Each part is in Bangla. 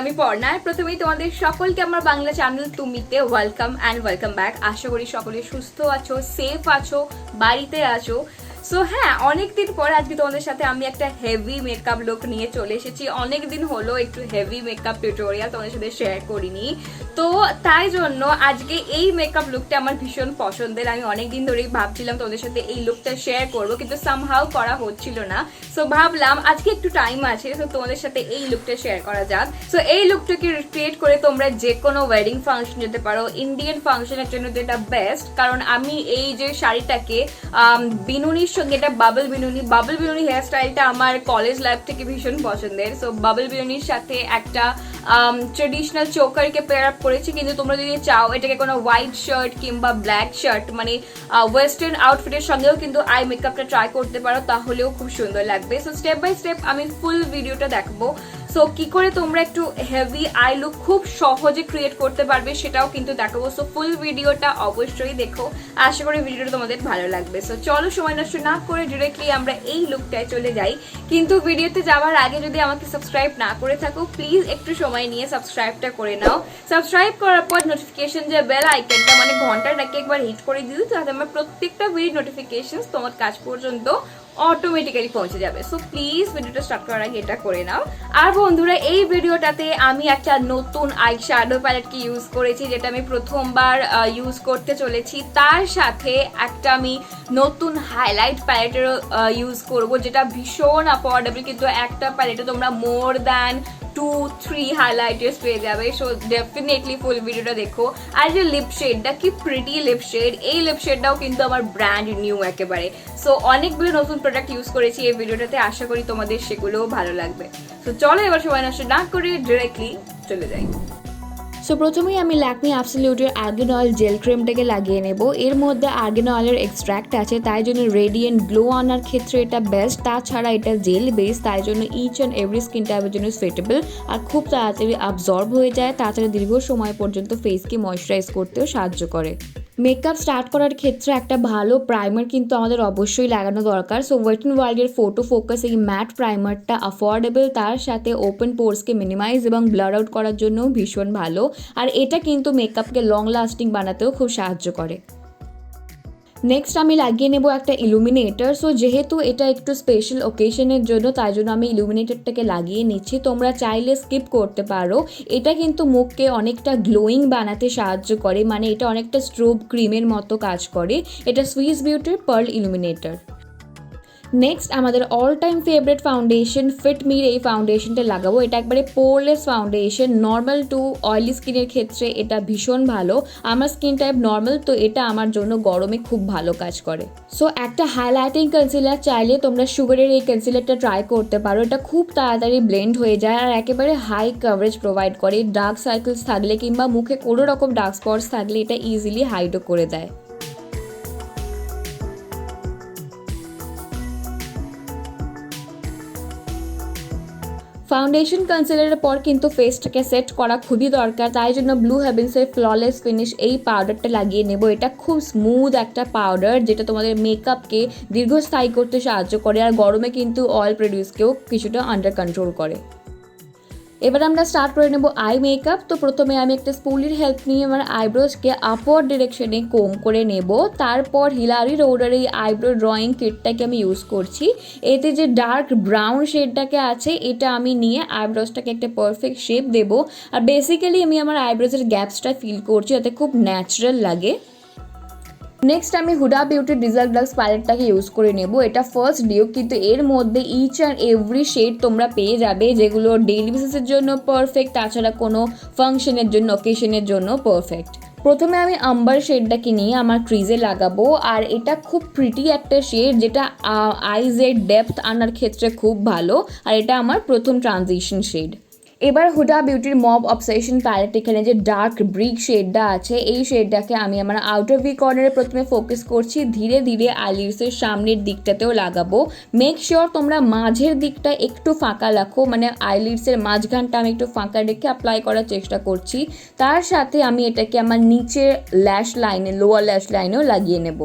আমি পর্ণা। প্রথমেই তোমাদের সকলকে আমার বাংলা চ্যানেল তুমিতে ওয়েলকাম অ্যান্ড ওয়েলকাম ব্যাক। আশা করি সকলে সুস্থ আছো, সেফ আছো, বাড়িতে আছো। সো হ্যাঁ, অনেকদিন পর আজকে তোমাদের সাথে আমি একটা হেভি মেকআপ লুক নিয়ে চলে এসেছি। অনেকদিন হলো একটু হেভি মেকআপ টিউটোরিয়াল তোমাদের সাথে শেয়ার করিনি, তো তাই জন্য আজকে এই মেকআপ লুকটা আমার ভীষণ পছন্দের। আমি অনেকদিন ধরেই ভাবছিলাম তোমাদের সাথে এই লুকটা শেয়ার করবো, কিন্তু সামহাউ করা হচ্ছিল না। সো ভাবলাম আজকে একটু টাইম আছে, তো তোমাদের সাথে এই লুকটা শেয়ার করা যাক। সো এই লুকটাকে রিক্রিয়েট করে তোমরা যে কোনো ওয়েডিং ফাংশন যেতে পারো। ইন্ডিয়ান ফাংশনের জন্য যেটা বেস্ট, কারণ আমি এই যে শাড়িটাকে বিনুনির সঙ্গে, এটা বাবল বিনুনি হেয়ার স্টাইলটা আমার কলেজ লাইফ থেকে ভীষণ পছন্দের। সো বাবল বিনুনির সাথে একটা ট্রেডিশনাল চোকারকে পেয়ার আপ করেছি। কিন্তু তোমরা যদি চাও এটাকে কোনো হোয়াইট শার্ট কিংবা ব্ল্যাক শার্ট মানে ওয়েস্টার্ন আউটফিটের সঙ্গেও কিন্তু আই মেকআপটা ট্রাই করতে পারো, তাহলেও খুব সুন্দর লাগবে। সো স্টেপ বাই স্টেপ আমি ফুল ভিডিওটা দেখাবো। সো কি করে তোমরা একটু হেভি আই লুক খুব সহজে ক্রিয়েট করতে পারবে সেটাও কিন্তু দেখাবো। সো ফুল ভিডিওটা অবশ্যই দেখো, আশা করি ভিডিওটা তোমাদের ভালো লাগবে। সো চলো সময় নষ্ট না করে ডিরেক্টলি আমরা এই লুকটায় চলে যাই। কিন্তু ভিডিওতে যাওয়ার আগে যদি আমাকে সাবস্ক্রাইব না করে থাকো, প্লিজ একটু সময় নিয়ে সাবস্ক্রাইবটা করে নাও। সাবস্ক্রাইব করার পর নোটিফিকেশন যে বেল আইকনটা মানে ঘন্টাটাকে একবার হিট করে দিও, তাহলে আমার প্রত্যেকটা ভিডিও নোটিফিকেশন তোমার কাছ পর্যন্ত অটোমেটিক্যালি পৌঁছে যাবে। সো প্লিজ ভিডিওটা স্টার্ট করার আগে এটা করে নাও। আর বন্ধুরা, এই ভিডিওটাতে আমি একটা নতুন আই শ্যাডো প্যালেটকে ইউজ করেছি, যেটা আমি প্রথমবার ইউজ করতে চলেছি। তার সাথে একটা আমি নতুন হাইলাইট প্যালেটেরও ইউজ করব, যেটা ভীষণ অ্যাফোর্ডেবল, কিন্তু একটা প্যালেটে তোমরা মোর দ্যান 2-3 হাইলাইটার্স পেয়ে যাবে। সো ডেফিনেটলি ফুল ভিডিওটা দেখো। আর যে লিপ শেডটা, কি প্রিটি লিপ শেড, এই লিপ শেডটাও কিন্তু আমার ব্র্যান্ড নিউ একেবারে। সো অনেকগুলো নতুন প্রোডাক্ট ইউজ করেছি এই ভিডিওটাতে, আশা করি তোমাদের সেগুলোও ভালো লাগবে। সো চলো এবার সময় নষ্ট না করে ডিরেক্টলি চলে যাই। সো প্রথমেই আমি ল্যাকমি অ্যাবসলিউটের আর্গান অয়েল জেল ক্রিমটাকে লাগিয়ে নেব। এর মধ্যে আর্গান অয়েলের এক্সট্র্যাক্ট আছে, তাই জন্য রেডিয়েন্ট গ্লো আনার ক্ষেত্রে এটা বেস্ট। তাছাড়া এটা জেল বেস, তাই জন্য ইচ অ্যান্ড এভরি স্কিন টাইপের জন্য সুইটেবল আর খুব তাড়াতাড়ি অ্যাবজর্ব হয়ে যায়। তাছাড়া দীর্ঘ সময় পর্যন্ত ফেসকে ময়শ্চারাইজ করতেও সাহায্য করে। মেকআপ স্টার্ট করার ক্ষেত্রে একটা ভালো প্রাইমার কিন্তু আমাদের অবশ্যই লাগানো দরকার। সো ওয়েট এন্ড ওয়াইল্ডের ফটো ফোকাস এই ম্যাট প্রাইমারটা অ্যাফোর্ডেবল, তার সাথে ওপেন পোর্সকে মিনিমাইজ এবং ব্লার আউট করার জন্য ভীষণ ভালো। আর এটা কিন্তু মেকআপকে লং লাস্টিং বানাতেও খুব সাহায্য করে। নেক্সট আমি লাগিয়ে নেব একটা ইলুমিনেটর। সো যেহেতু এটা একটু স্পেশাল ওকেশনের জন্য, তাই জন্য আমি ইলুমিনেটরটাকে লাগিয়ে নিচ্ছি। তোমরা চাইলে স্কিপ করতে পারো। এটা কিন্তু মুখকে অনেকটা গ্লোয়িং বানাতে সাহায্য করে, মানে এটা অনেকটা স্ট্রোব ক্রিমের মতো কাজ করে। এটা সুইস বিউটির পার্ল ইলুমিনেটর। নেক্সট আমাদের all time favourite foundation Fit Me এই ফাউন্ডেশনটা লাগাবো। এটা একবারে poreless foundation, normal to oily স্কিনের ক্ষেত্রে এটা ভীষণ ভালো। আমার স্কিন টাইপ নর্মাল, তো এটা আমার জন্য গরমে খুব ভালো কাজ করে। সো একটা হাইলাইটিং কনসিলার চাইলে তোমরা সুগারের এই কনসিলারটা ট্রাই করতে পারো। এটা খুব তাড়াতাড়ি ব্লেন্ড হয়ে যায় আর একেবারে হাই কভারেজ প্রোভাইড করে। ডার্ক সার্কেলস থাকলে কিংবা মুখে কোনো রকম ডার্ক স্পটস থাকলে এটা ইজিলি হাইডও করে দেয়। ফাউন্ডেশন কনসিলারের পর কিন্তু ফেসটাকে সেট করা খুবই দরকার, তাই জন্য ব্লু হেভেন্সের ফ্ললেস ফিনিশ এই পাউডারটা লাগিয়ে নেব। এটা খুব স্মুথ একটা পাউডার, যেটা তোমাদের মেকআপকে দীর্ঘস্থায়ী করতে সাহায্য করে আর গরমে কিন্তু অয়েল প্রডিউসকেও কিছুটা আন্ডার কন্ট্রোল করে। এবার আমরা স্টার্ট করে নেব আই মেকআপ। তো প্রথমে আমি একটা স্পুলির হেল্প নিয়ে আমার আইব্রোজকে আপওয়ার্ড ডিরেকশনে কোম করে নেব। তারপর হিলারি রোডার এই আইব্রো ড্রয়িং কিটটাকে আমি ইউজ করছি। এতে যে ডার্ক ব্রাউন শেডটাকে আছে, এটা আমি নিয়ে আইব্রোজটাকে একটা পারফেক্ট শেপ দেব। আর বেসিক্যালি আমি আমার আইব্রোজের গ্যাপসটা ফিল করছি, যাতে খুব ন্যাচারাল লাগে। নেক্সট আমি হুডা বিউটির ডিজাল ডাস্ক প্যালেটটাকে ইউজ করে নেব। এটা ফার্স্ট ডিউক, কিন্তু এর মধ্যে ইচ অ্যান্ড এভরি শেড তোমরা পেয়ে যাবে, যেগুলো ডেইলি বেসিসের জন্য পারফেক্ট, তাছাড়া কোনো ফাংশনের জন্য, অকেশনের জন্য পারফেক্ট। প্রথমে আমি আম্বার শেডটাকে নিয়ে আমার ক্রিজে লাগাবো। আর এটা খুব প্রিটি একটা শেড, যেটা আইজের ডেপথ আনার ক্ষেত্রে খুব ভালো। আর এটা আমার প্রথম ট্রানজিশন শেড। এবার হুডা বিউটির মব অবসেশন প্যালেট, এখানে যে ডার্ক ব্রিক শেডটা আছে, এই শেডটাকে আমি আমার আউটার ভি কর্নারে প্রথমে ফোকাস করছি, ধীরে ধীরে আইলিডসের সামনের দিকটাতেও লাগাবো। মেক শিওর তোমরা মাঝের দিকটা একটু ফাঁকা রাখো, মানে আইলিডসের মাঝখানটা আমি একটু ফাঁকা রেখে অ্যাপ্লাই করার চেষ্টা করছি। তার সাথে আমি এটাকে আমার নিচের ল্যাশ লাইনে, লোয়ার ল্যাশ লাইনেও লাগিয়ে নেব।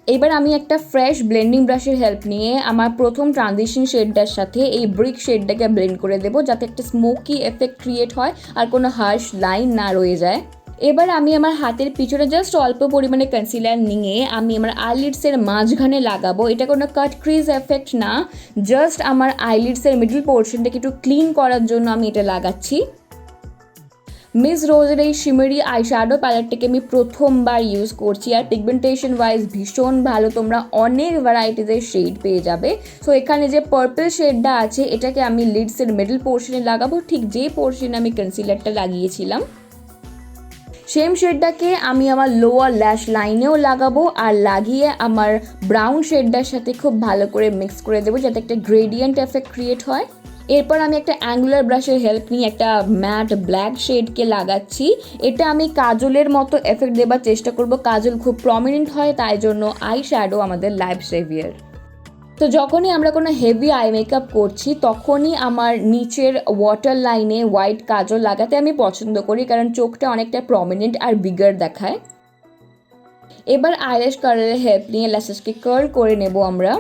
এবার আমি একটা ফ্রেশ ব্লেন্ডিং ব্রাশের হেল্প নিয়ে আমার প্রথম ট্রানজিশন শেডটার সাথে এই ব্রিক শেডটাকে ব্লেন্ড করে দেবো, যাতে একটা স্মোকি এফেক্ট ক্রিয়েট হয় আর কোনো হার্শ লাইন না রয়ে যায়। এবার আমি আমার হাতের পিছনে জাস্ট অল্প পরিমাণে কনসিলার নিয়ে আমি আমার আইলিডসের মাঝখানে লাগাবো। এটা কোনো কাট ক্রিজ এফেক্ট না, জাস্ট আমার আইলিডসের মিডল পোর্শনটাকে একটু ক্লিন করার জন্য আমি এটা লাগাচ্ছি। মিস রোজের এই শিমারি আইশ্যাডো প্যালেটটাকে আমি প্রথমবার ইউজ করছি, আর পিগমেন্টেশন ওয়াইজ ভীষণ ভালো, তোমরা অনেক ভ্যারাইটিজের শেড পেয়ে যাবে। সো এখানে যে পার্পল শেডটা আছে এটাকে আমি লিডসের মিডল পোর্শনে লাগাবো, ঠিক যে পোর্শনে আমি কনসিলারটা লাগিয়েছিলাম। সেম শেডটাকে আমি আমার লোয়ার ল্যাশ লাইনেও লাগাবো, আর লাগিয়ে আমার ব্রাউন শেডটার সাথে খুব ভালো করে মিক্স করে দেবো, যাতে একটা গ্রেডিয়েন্ট এফেক্ট ক্রিয়েট হয়। এরপর আমি একটা অ্যাঙ্গুলার ব্রাশের হেল্প নিয়ে একটা ম্যাট ব্ল্যাক শেডকে লাগাচ্ছি। এটা আমি কাজলের মতো এফেক্ট দেবার চেষ্টা করব, কাজল খুব প্রমিনেন্ট হয়, তাই জন্য আই শ্যাডো আমাদের লাইফ সেভিয়ার। তো যখনই আমরা কোনো হেভি আই মেকআপ করছি তখনই আমার নিচের ওয়াটার লাইনে হোয়াইট কাজল লাগাতে আমি পছন্দ করি, কারণ চোখটা অনেকটা প্রমিনেন্ট আর বিগার দেখায়। এবার আইল্যাশ কালারের হেল্প নিয়ে ল্যাশেসকে কার্ল করে নেব আমরা।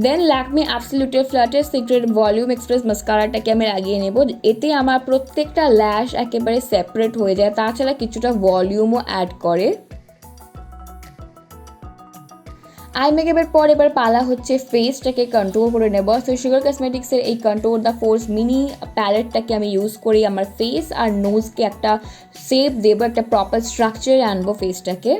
দেন ল্যাকমে অ্যাবসলিউটের ফ্ল্যাটের সিক্রেট ভলিউম এক্সপ্রেস মাস্কারাটাকে আমি লাগিয়ে নেব। এতে আমার প্রত্যেকটা ল্যাশ একেবারে সেপারেট হয়ে যায়, তাছাড়া কিছুটা ভলিউমও অ্যাড করে। আই মেকআপের পর এবার পালা হচ্ছে ফেসটাকে কন্ট্রোল করে নেব। সো সুগার কসমেটিক্সের এই কন্ট্রোল দ্য ফোর্স মিনি প্যালেটটাকে আমি ইউজ করি আমার ফেস আর নোজকে একটা শেপ দেবো, একটা প্রপার স্ট্রাকচারে আনবো ফেসটাকে।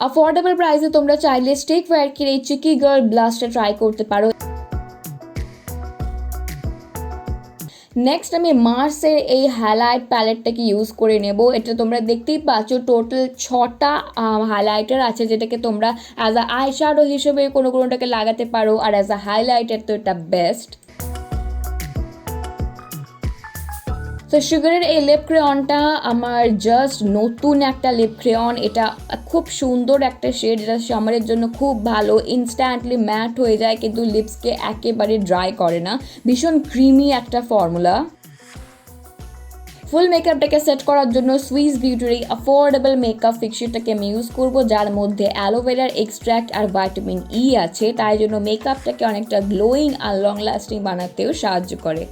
অ্যাফোর্ডেবল প্রাইসে তোমরা চাইলে স্টেক কোয়ার্কির এই চিকি গার্ল ব্লাশটা ট্রাই করতে পারো। নেক্সট আমি মার্সের এই হাইলাইট প্যালেটটাকে ইউজ করে নেব। এটা তোমরা দেখতেই পাচ্ছ টোটাল 6টা হাইলাইটার আছে, যেটাকে তোমরা অ্যাজ আ আই শ্যাডো হিসেবে কোনোটাকে লাগাতে পারো, আর অ্যাজ আ হাইলাইটার তো এটা বেস্ট। তো সুগারের এই লিপ ক্রেয়নটা আমার জাস্ট নতুন একটা লিপ ক্রেয়ন, এটা খুব সুন্দর একটা শেড, এটা সামারের জন্য খুব ভালো, ইনস্ট্যান্টলি ম্যাট হয়ে যায় কিন্তু লিপসকে একেবারে ড্রাই করে না, ভীষণ ক্রিমি একটা ফর্মুলা। ফুল মেকআপটাকে সেট করার জন্য সুইস বিউটির এই অ্যাফোর্ডেবল মেকআপ ফিক্সারটাকে আমি ইউজ করবো, যার মধ্যে অ্যালোভেরার এক্সট্র্যাক্ট আর ভিটামিন ই আছে, তাই জন্য মেকআপটাকে অনেকটা গ্লোয়িং আর লং লাস্টিং বানাতেও সাহায্য করে।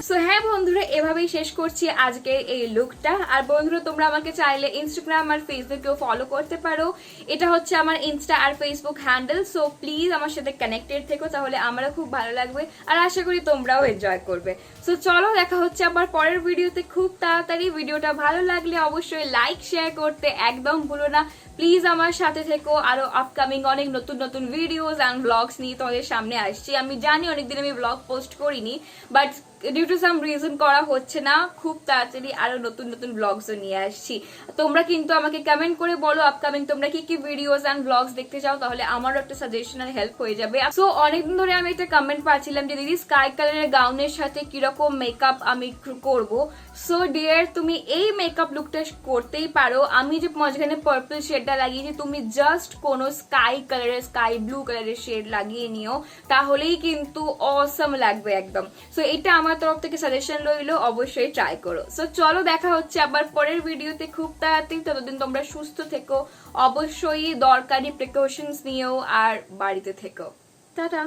সো হ্যাঁ বন্ধুরা, এভাবেই শেষ করছি আজকে এই লুকটা। আর বন্ধুরা তোমরা আমাকে চাইলে ইনস্টাগ্রাম আর ফেসবুকেও ফলো করতে পারো, এটা হচ্ছে আমার ইনস্টা আর ফেসবুক হ্যান্ডেল। সো প্লিজ আমার সাথে কানেক্টেড থেকো, তাহলে আমারও খুব ভালো লাগবে আর আশা করি তোমরাও এনজয় করবে। সো চলো দেখা হচ্ছে আবার পরের ভিডিওতে খুব তাড়াতাড়ি। ভিডিওটা ভালো লাগলে অবশ্যই লাইক শেয়ার করতে একদম ভুলো না। প্লিজ আমার সাথে থেকো, আরো আপকামিং অনেক নতুন নতুন ভিডিওস অ্যান্ড ব্লগস নিয়ে তোমাদের সামনে আসছি। আমি জানি অনেকদিন আমি ব্লগ পোস্ট করিনি, but due to some reason করা হচ্ছে না, খুব তাড়াতাড়ি আরো নতুন নতুন ব্লগসও নিয়ে আসছি। তোমরা কিন্তু আমাকে কমেন্ট করে বলো আপকামিং তোমরা কি কি ভিডিওস অ্যান্ড ব্লগস দেখতে চাও, তাহলে আমারও একটা সাজেশন আর হেল্প হয়ে যাবে। সো অনেকদিন ধরে আমি একটা কমেন্ট পাচ্ছিলাম যে দিদি স্কাই কালারের গাউনের সাথে কিরকম মেকআপ আমি করব। সো ডিয়ার, তুমি এই মেকআপ লুকটা করতেই পারো। আমি যে মাঝখানে পার্পল শেডটা লাগিয়েছি, তুমি জাস্ট কোনো স্কাই কালারের, স্কাই ব্লু কালারের শেড লাগিয়ে নিও, তাহলেই কিন্তু অসম লাগবে একদম। সো এটা আমার তরফ থেকে সাজেশন রইলো, অবশ্যই ট্রাই করো। সো চলো দেখা হচ্ছে আবার পরের ভিডিওতে খুব তাড়াতাড়ি। ততদিন তোমরা সুস্থ থেকো, অবশ্যই দরকারি প্রিকশনস নিয়েও, আর বাড়িতে থেকো। টাটা।